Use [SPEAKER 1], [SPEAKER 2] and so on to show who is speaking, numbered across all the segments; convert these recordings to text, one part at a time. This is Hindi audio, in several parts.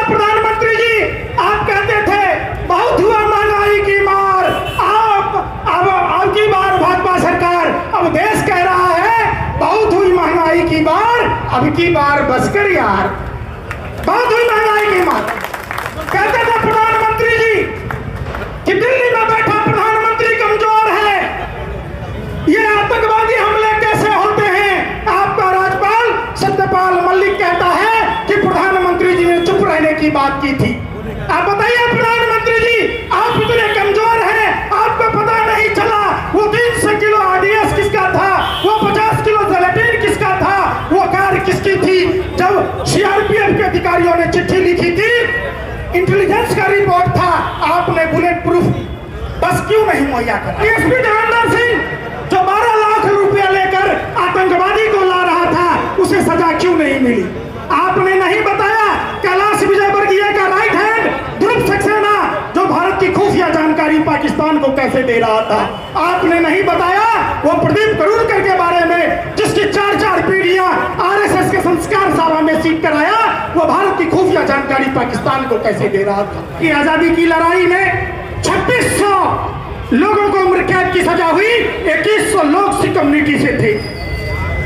[SPEAKER 1] प्रधानमंत्री जी, आप कहते थे बहुत हुआ महंगाई की मार, अब की बार भाजपा सरकार, अब देश कह रहा है बहुत हुई महंगाई की मार, अब की बार बस कर यार, बहुत हुई महंगाई की मार। कहते थे प्रधानमंत्री जी कि दिल्ली में बैठा प्रधानमंत्री कमजोर है, ये आतंकवादी हमले कैसे होते हैं। आपका राज्यपाल सत्यपाल मलिक कहता है कि प्रधानमंत्री जी ने चुप रहने की बात की थी। आप बताइए प्रधानमंत्री जी, आप इतने कमजोर हैं, आपको पता नहीं चला वो 300 किलो आरडीएक्स किसका था, वो 50 किलो जिलेटिन किसका था, वो कार किसकी थी। जब सीआरपीएफ के अधिकारियों ने चिट्ठी लिखी थी, इंटेलिजेंस का रिपोर्ट था, आपने बुलेट प्रूफ बस क्यों नहीं मुहैया करा। डीएसपी देवेंद्र सिंह जो 12 लाख रुपया लेकर आतंकवादी को ला रहा था, उसे सजा क्यों नहीं मिली। आपने नहीं बताया कैलाश विजयवर्गीय का राइट हैंड ध्रुव सक्सेना जो भारत की खुफिया जानकारी पाकिस्तान को कैसे दे रहा था। आपने नहीं बताया वो प्रदीप करूरकर के बारे में जिसकी 4-4 पीढ़ियां आरएसएस के संस्कार शाला में सीख कर आया, वो भारत की खुफिया जानकारी पाकिस्तान को कैसे दे रहा था। कि आजादी की लड़ाई में 2600 लोगों को उम्र कैद की सजा हुई, 2100 लोग सिख कम्युनिटी से थे,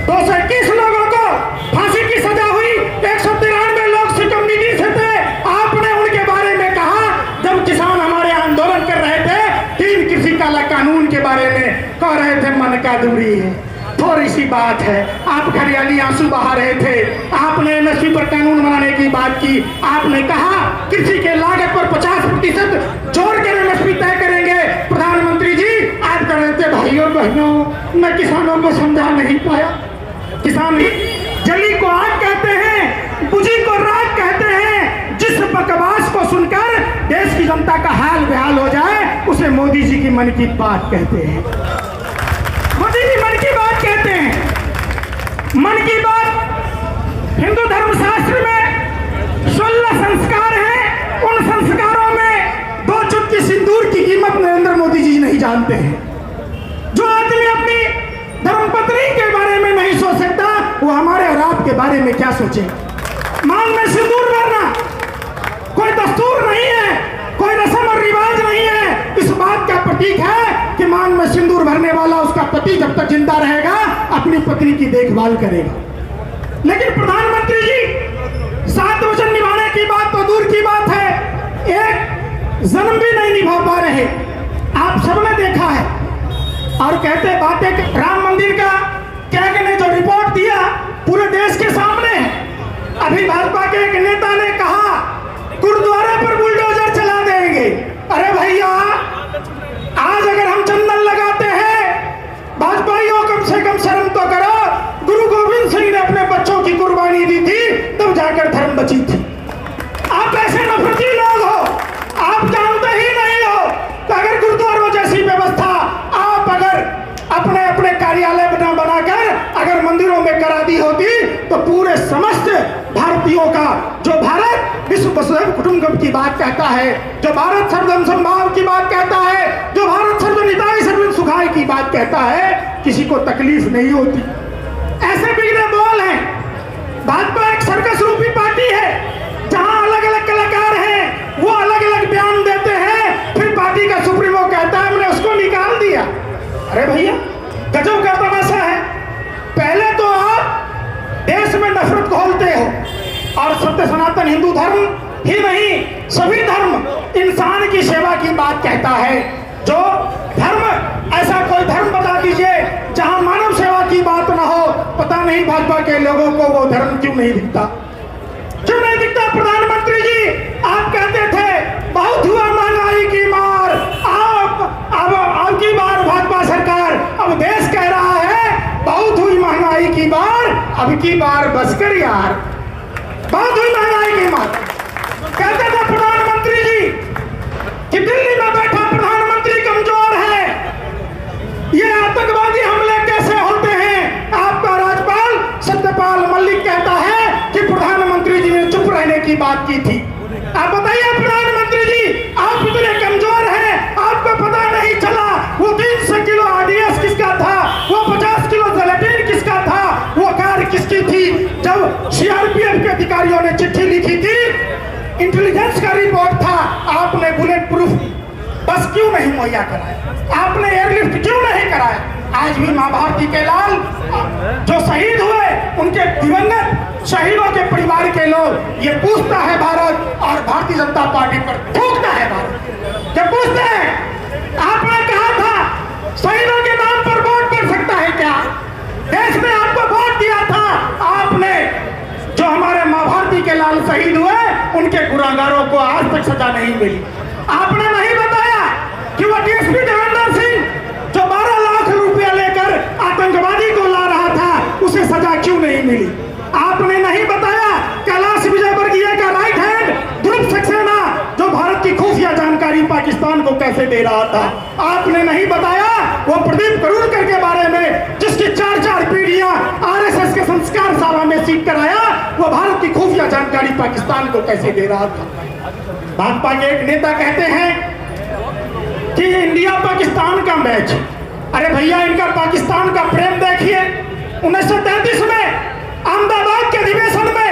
[SPEAKER 1] 221 लोगों को फांसी की सजा हुई, 193 लोग सिख कम्युनिटी से थे। आपने उनके बारे में कहा जब किसान हमारे आंदोलन कर रहे थे, 3 कृषि काला कानून के बारे में कह रहे थे मन का दूरी है, थोड़ी सी बात है। आप घरियाली आंसू बहा रहे थे, आपने एमएसपी पर कानून बनाने की बात की, आपने कहा कृषि के लागत पर 50% जोड़ कर एमएसपी तय करेंगे। प्रधानमंत्री जी, आप कह रहे थे भाइयों बहनों मैं किसानों को समझा नहीं पाया। किसान जली को आग कहते हैं, बुझी को राग कहते हैं। जिस बकवास को सुनकर देश की जनता का हाल बेहाल हो जाए, उसे मोदी जी की मन की बात कहते हैं। मोदी जी मन की बात कहते हैं। मन की बात हिंदू धर्मशास्त्र में 16 संस्कार हैं, उन संस्कारों में 2 चुटकी सिंदूर की कीमत नरेंद्र मोदी जी नहीं जानते हैं। जो आदमी अपनी धर्मपत्नी के बारे में नहीं सोच सकता, वो हमारे और आपके बारे में क्या सोचे। मांग में सिंदूर भरना कोई दस्तूर नहीं है, कोई रस्म और रिवाज नहीं है। इस बात का प्रतीक है कि मांग में सिंदूर भरने वाला उसका पति जब तक जिंदा रहेगा अपनी पत्नी की देखभाल करेगा। लेकिन प्रधानमंत्री जी 7 वचन निभाने की बात तो दूर की बात है, एक जन्म भी नहीं निभा पा रहे। आप सबने देखा है और कहते बातें राम मंदिर का कैग ने जो रिपोर्ट दिया पूरे देश के सामने है। अभी भाजपा के एक नेता ने कहा गुरुद्वारे पर बुलडोजर चला देंगे। अरे भैया, आज अगर हम चंदन लगाते हैं, भाजपाइयों कम से कम शर्म तो करो। गुरु गोविंद सिंह ने अपने बच्चों की कुर्बानी दी थी, तब जाकर धर्म बची थी। आप ऐसे नफरती लोग हो, आप जानते ही नहीं हो तो अगर गुरुद्वारों जैसी व्यवस्था आप अगर अपने अपने कार्यालय बनाकर अगर मंदिरों में करा दी होती, तो पूरे समस्त भारतीयों का, जो भारत विश्व वसुधैव कुटुंबकम की बात कहता है, जो भारत सर्वधर्म समभाव की बात कहता है, जो भारत सर्वनिताय सर्वजन सुखाय की बात कहता है, किसी को तकलीफ नहीं होती। ऐसे बिगड़े बोल हैं। भाजपा एक सर्कस रूपी पार्टी है, जहां अलग अलग कलाकार हैं, वो अलग अलग बयान देते हैं, फिर पार्टी का सुप्रीमो कहता है हमने उसको निकाल दिया। अरे भैया, गजब का तमाशा है। पहले तो आप देश में नफरत घोलते हो और सत्य सनातन हिंदू धर्म ही नहीं सभी धर्म इंसान की सेवा की बात कहता है। जो धर्म, ऐसा कोई धर्म बता दीजिए जहां मानव सेवा की बात ना हो। पता नहीं भाजपा के लोगों को वो धर्म क्यों नहीं दिखता, क्यों नहीं दिखता। प्रधानमंत्री जी, आप कहते थे बहुत हुआ महंगाई की मार, अब की बार भाजपा सरकार, अब देश कह रहा है बहुत हुई महंगाई की मार, अब की बार बस कर यार, बहुत हुई महंगाई की मार। कहते थे प्रधानमंत्री जी कि दिल्ली में बैठा प्रधानमंत्री कमजोर है, ये आतंकवादी हमले कैसे होते हैं। आपका राज्यपाल सत्यपाल मलिक कहता है कि प्रधानमंत्री जी ने चुप रहने की बात की थी। आप बताइए प्रधानमंत्री जी, आप इतने कमजोर हैं, आपको पता नहीं चला वो 300 किलो आरडीएक्स किसका था, वो 50 किलो जिलेटिन किसका था, वो कार किसकी थी। जब सीआरपीएफ के अधिकारियों ने चिट्ठी लिखी थी, इंटेलिजेंस का रिपोर्ट था, आपने बुलेट प्रूफ बस क्यों नहीं मुहैया कराया, आपने एयरलिफ्ट क्यों नहीं कराया। आज भी मां भारती के लाल जो शहीद हुए, उनके दिवंगत शहीदों के परिवार के लोग ये पूछता है भारत, और भारतीय जनता पार्टी पर थूकता है भारत। जब पूछते हैं आपने कहा था शहीदों के नाम पर वोट पड़ सकता है क्या, देश ने आपको वोट दिया था, आपने जो हमारे मां भारती के लाल शहीद हुए उनके गुनाहगारों को आज तक सजा नहीं मिली। आपने नहीं बताया कि वो डीएसपी देवेंद्र सिंह जो 12 लाख रुपया लेकर आतंकवादी को ला रहा था, उसे सजा क्यों नहीं मिली। आपने नहीं बताया कैलाश विजयवर्गीय का राइट हैंड ध्रुव सक्सेना जो भारत की खुफिया जानकारी पाकिस्तान को कैसे दे रहा था। आपने नहीं बताया वो प्रदीप करूरकर के बारे में जिसकी 4-4 पीढ़ियां आरएसएस के संस्कारशाला में सीख कर आया, वो भारत की खुफिया जानकारी पाकिस्तान को कैसे दे रहा था। भाजपा के एक नेता कहते हैं कि इंडिया पाकिस्तान का मैच। अरे भैया, इनका पाकिस्तान का प्रेम देखिए। 1933 में अहमदाबाद के अधिवेशन में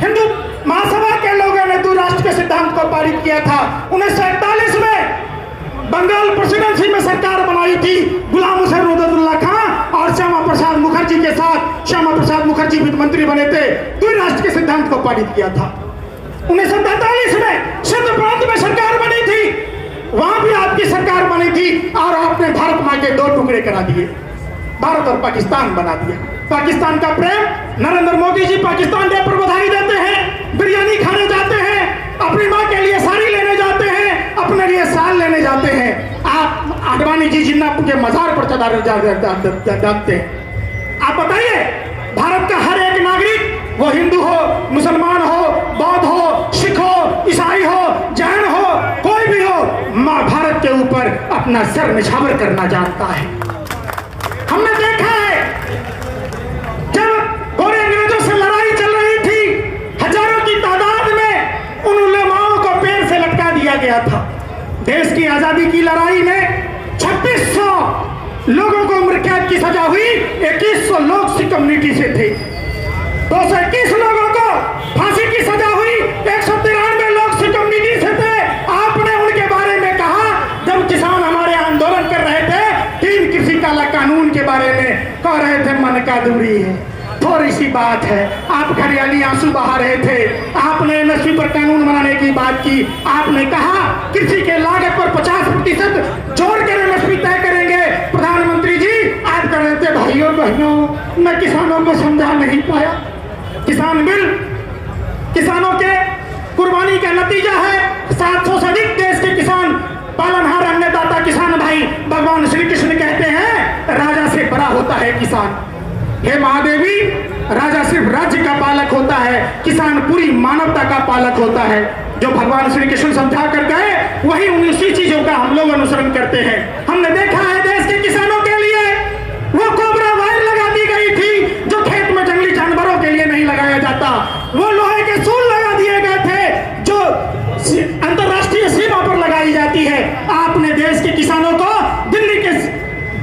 [SPEAKER 1] हिंदू महासभा के लोगों ने द्वि राष्ट्र के सिद्धांत को पारित किया था। 1941 में बंगाल प्रेसिडेंसी में सरकार बनाई थी गुलाम हुसैन उदौला खां, और श्यामा प्रसाद मुखर्जी के साथ श्यामा प्रसाद मुखर्जी वित्त मंत्री बने थे, द्वि राष्ट्र के सिद्धांत को पारित किया था। 1943 में सिंध प्रांत में सरकार बनी थी, वहां भी आपकी सरकार बनी थी, और आपने भारत मां के 2 टुकड़े करा दिए, भारत और पाकिस्तान बना दिया। पाकिस्तान का प्रेम, नरेंद्र मोदी जी पाकिस्तान डे पर बधाई देते हैं, बिरयानी खाने जाते हैं, अपनी मां के लिए साड़ी लेने जाते हैं, अपने लिए साल लेने जाते हैं। आप आडवाणी जी जिन्ना के मजार पर चढ़ा जाते हैं। आप बताइए, भारत का हर एक नागरिक, वो हिंदू हो, मुसलमान हो, बौद्ध हो, सिख हो, ईसाई हो, जैन हो, कोई भी हो, मां भारत के ऊपर अपना सर निछावर करना जानता है। हमने देखा है जब गोरे अंग्रेजों से लड़ाई चल रही थी, हजारों की तादाद में उन उलेमाओं को पेड़ से लटका दिया गया था। देश की आजादी की लड़ाई में 2600 लोगों को उम्र कैद की सजा हुई, 2100 लोग सिख कम्युनिटी से थे। 221 लोगों को फांसी की सजा हुई, 193 लोग सिख कम्युनिटी से थे। आपने उनके बारे में कहा, जब किसान हमारे आंदोलन कर रहे थे, 3 कृषि काला कानून के बारे में कह रहे थे मन का दूरी है, थोड़ी सी बात है, आप घरियाली आंसू बहा रहे थे। आपने एमएसपी पर कानून बनाने की बात की, आपने कहा कृषि के लागत पर 50% जोड़कर एमएसपी तय करेंगे। प्रधानमंत्री जी, आप कह रहे थे भाइयों बहनों, मैं किसानों को समझा नहीं पाया। किसान बिल किसानों के कुर्बानी का नतीजा है। 700 से अधिक देश के किसान, पालनहार, अन्नदाता किसान भाई, भगवान श्री कृष्ण कहते हैं राजा से बड़ा होता है किसान। हे महादेवी, राजा सिर्फ राज्य का पालक होता है, किसान पूरी मानवता का पालक होता है। जो भगवान श्री कृष्ण समझा कर गए, वही उसी चीजों का हम लोग अनुसरण करते हैं। हमने देखा है देश के किसानों के लिए वो कोबरा वायर लगा दी गई थी, जो खेत में जंगली जानवरों के लिए नहीं लगाया जाता। वो लोहे के सूल लगा दिए गए थे, जो अंतरराष्ट्रीय सीमा पर लगाई जाती है। आपने देश के किसानों को दिल्ली के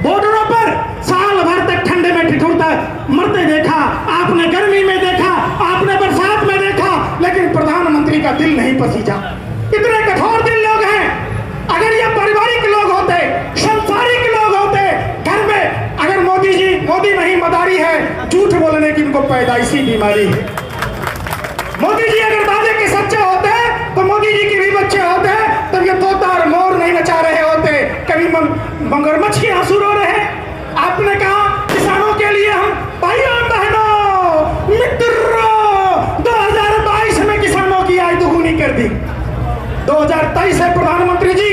[SPEAKER 1] बॉर्डरों पर साल भर तक ठंडे में ठिठुरता मरते देखा, आपने गर्मी में देखा, आपने बरसात में देखा, लेकिन प्रधानमंत्री का दिल नहीं पसीजा। इतने कठोर दिल लोग हैं। अगर ये पारिवारिक लोग होते, संसारिक लोग होते, घर में अगर मोदी नहीं मदारी है, झूठ बोलने की इनको पैदाइशी बीमारी है। मोदी जी अगर दादे के सच्चे होते तो मोदी जी के भी बच्चे होते, तब ये तोता और मोर नहीं नचा रहे होते, कभी मगरमच्छ के आंसू रो रहे। आपने कहा किसानों के लिए हम भाइयों बहनों मित्रों 2022 में किसानों की आय दुगुनी कर दी। 2023 है प्रधानमंत्री जी,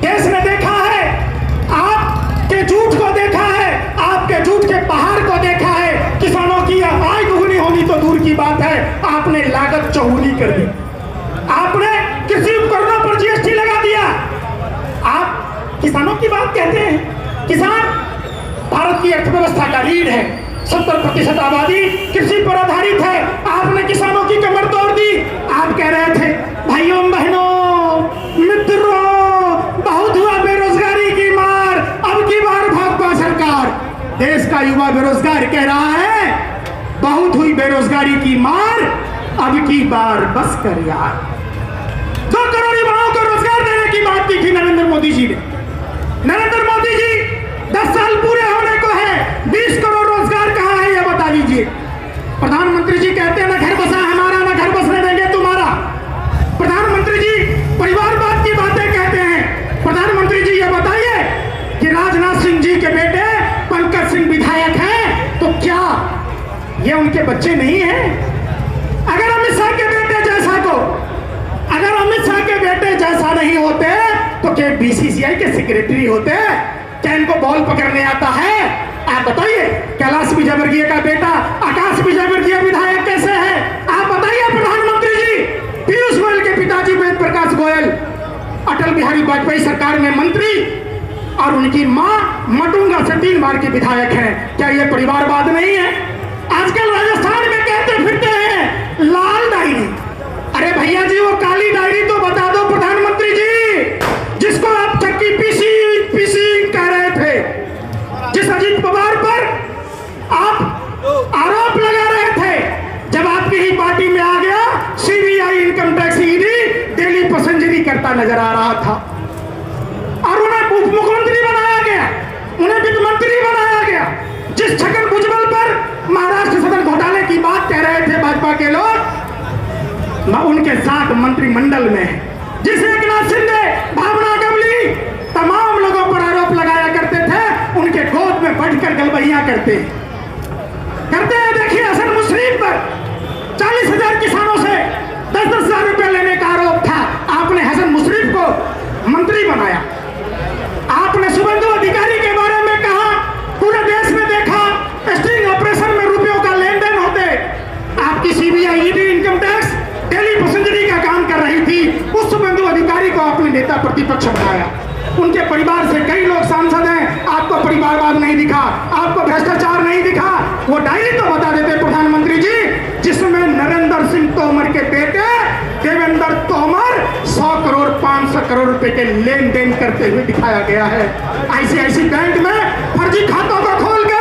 [SPEAKER 1] देश ने देखा है, आपके झूठ को देखा है, आपके झूठ के पहाड़ को देखा है। किसानों की आय दुगुनी होनी तो दूर की बात है, आपने लागत चौगुनी कर दी। आपने कृषि उपकरणों पर जीएसटी लगा दिया। आप किसानों की बात कहते हैं। किसान भारत की अर्थव्यवस्था का रीढ़ है, 70% आबादी कृषि पर आधारित है। आपने किसानों की कमर तोड़ दी। आप कह रहे थे भाइयों बहनों मित्रों, बहुत हुआ बेरोजगारी की मार, अब की बार भाजपा सरकार। देश का युवा बेरोजगार कह रहा है बहुत हुई बेरोजगारी की मार, अब की बार बस कर यार। की बात की थी नरेंद्र मोदी जी ने। नरेंद्र मोदी जी 10 साल पूरे होने को है, 20 करोड़ रोजगार कहाँ है ये बता दीजिए। प्रधानमंत्री जी कहते हैं ना घर बसा हमारा, ना घर बसने देंगे तुम्हारा। प्रधानमंत्री जी परिवारवाद की बातें कहते हैं। प्रधानमंत्री जी ये बताइए कि राजनाथ सिंह जी के बेटे पंकज सिंह विधायक हैं, तो क्या ये उनके बच्चे नहीं हैं? अगर अमित शाह के बेटे जैसा को, अगर अमित शाह के बेटे जैसा नहीं होते तो क्या बीसीसीआई के सेक्रेटरी होते? क्या इनको बॉल पकड़ने आता है? आप बताइए। कैलाश विजयवर्गीय का बेटा आकाश विजयवर्गीय विधायक कैसे है? आप बताइए प्रधानमंत्री जी। पीयूष गोयल के पिताजी वेद प्रकाश गोयल अटल बिहारी वाजपेयी सरकार में मंत्री, और उनकी मां मटुंगा से 3 बार की विधायक हैं। क्या ये परिवारवाद नहीं है? आजकल राजस्थान में कहते फिरते हैं लाल डायरी। अरे भैया जी वो काली डायरी तो बता दो प्रधानमंत्री जी, जिसको आप चक्की पीसी कह रहे थे, जिस अजीत पवार पर आप आरोप लगा रहे थे, जब आपकी ही पार्टी में आ गया CBI, income tax, ED daily पैसेंजरी करता नजर आ रहा था, और उन्हें उप मुख्यमंत्री बनाया गया, उन्हें वित्त मंत्री बनाया गया। जिस छगन भुजबल पर महाराष्ट्र सदन घोटाले की बात कह रहे थे भाजपा के लोग, उनके साथ मंत्रिमंडल में जिस एकनाथ शिंदे, भावना गवली तमाम लोगों पर आरोप लगाया करते थे, उनके गोद में बैठकर गलबहियां करते हैं। देखिए हसन मुश्रीफ पर 40,000 किसानों से 10-10 हजार रुपए लेने का आरोप था। आपने हसन मुश्रीफ को मंत्री बनाया। आपने शुभेंदु अधिकारी के बारे में कहा, पूरे देश में देखा स्टिंग ऑपरेशन में रुपयों का लेन देन होते। आपकी CBI, ED, income tax daily पैसेंजरी का काम कर रही थी। उस शुभेंदु अधिकारी को आपने नेता प्रतिपक्ष बनाया। उनके परिवार से कई लोग सांसद हैं, आपको परिवारवाद नहीं दिखा, आपको भ्रष्टाचार नहीं दिखा। वो डायरी तो बता देते प्रधानमंत्री जी, जिसमें नरेंद्र सिंह तोमर के बेटे देवेंद्र तोमर 100 करोड़ 500 करोड़ रुपए के लेन देन करते हुए दिखाया गया है। ICICI बैंक में फर्जी खातों को खोल के